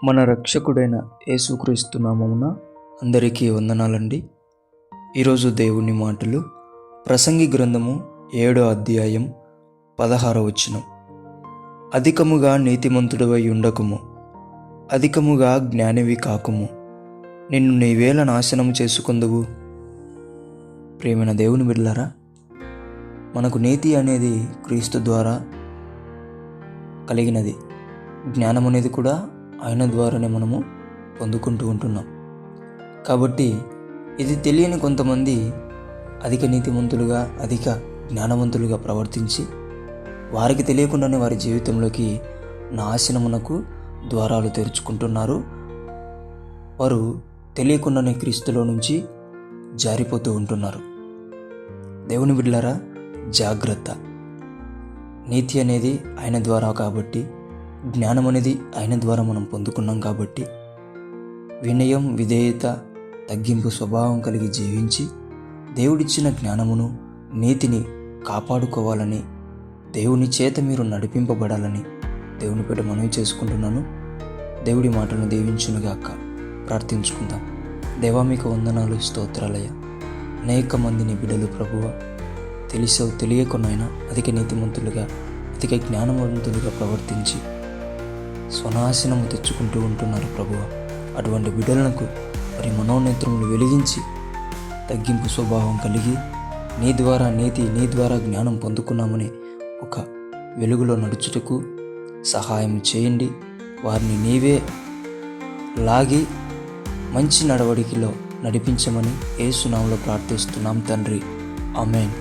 మన రక్షకుడైన యేసుక్రీస్తు నామమున అందరికీ వందనాలండి. ఈరోజు దేవుని మాటలు ప్రసంగి గ్రంథము 7వ అధ్యాయం 16వ వచనం. అధికముగా నీతిమంతుడవై ఉండకుము, అధికముగా జ్ఞానివి కాకుము, నిన్ను నీవేళ నాశనము చేసుకొందువు. ప్రియమైన దేవుని బిడ్డలారా, మనకు నీతి అనేది క్రీస్తు ద్వారా కలిగినది. జ్ఞానం అనేది కూడా ఆయన ద్వారానే మనము పొందుకుంటూ ఉంటున్నాం. కాబట్టి ఇది తెలియని కొంతమంది అధిక నీతిమంతులుగా, అధిక జ్ఞానవంతులుగా ప్రవర్తించి వారికి తెలియకుండానే వారి జీవితంలోకి నాశనమునకు ద్వారాలు తెరుచుకుంటున్నారు. వారు తెలియకుండానే క్రీస్తులో నుంచి జారిపోతూ ఉంటున్నారు. దేవుని బిడ్డలారా, జాగ్రత్త. నీతి అనేది ఆయన ద్వారా కాబట్టి, జ్ఞానం అనేది ఆయన ద్వారా మనం పొందుకున్నాం కాబట్టి, వినయం, విధేయత, తగ్గింపు స్వభావం కలిగి జీవించి దేవుడిచ్చిన జ్ఞానమును, నీతిని కాపాడుకోవాలని, దేవుని చేత మీరు నడిపింపబడాలని దేవుని పేట మనవి చేసుకుంటున్నాను. దేవుడి మాటలను దీవించునుగాక. ప్రార్థించుకుందాం. దేవా, మీకు వందనాలు, స్తోత్రాలయ. అనేక మందిని బిడ్డలు ప్రభువ తెలిసో తెలియకునైనా అధిక నీతిమంతులుగా, అధిక జ్ఞానవంతులుగా ప్రవర్తించి స్వనాశనము తెచ్చుకుంటూ ఉంటున్నారు ప్రభువ. అటువంటి బిడ్డలకు వారి మనోనేత్రములు వెలిగించి తగ్గింపు స్వభావం కలిగి నీ ద్వారా నీతి, నీ ద్వారా జ్ఞానం పొందుకున్నామని ఒక వెలుగులో నడుచుటకు సహాయం చేయండి. వారిని నీవే లాగి మంచి నడవడికలో నడిపించమని యేసు నామములో ప్రార్థిస్తున్నాం తండ్రి. ఆమేన్.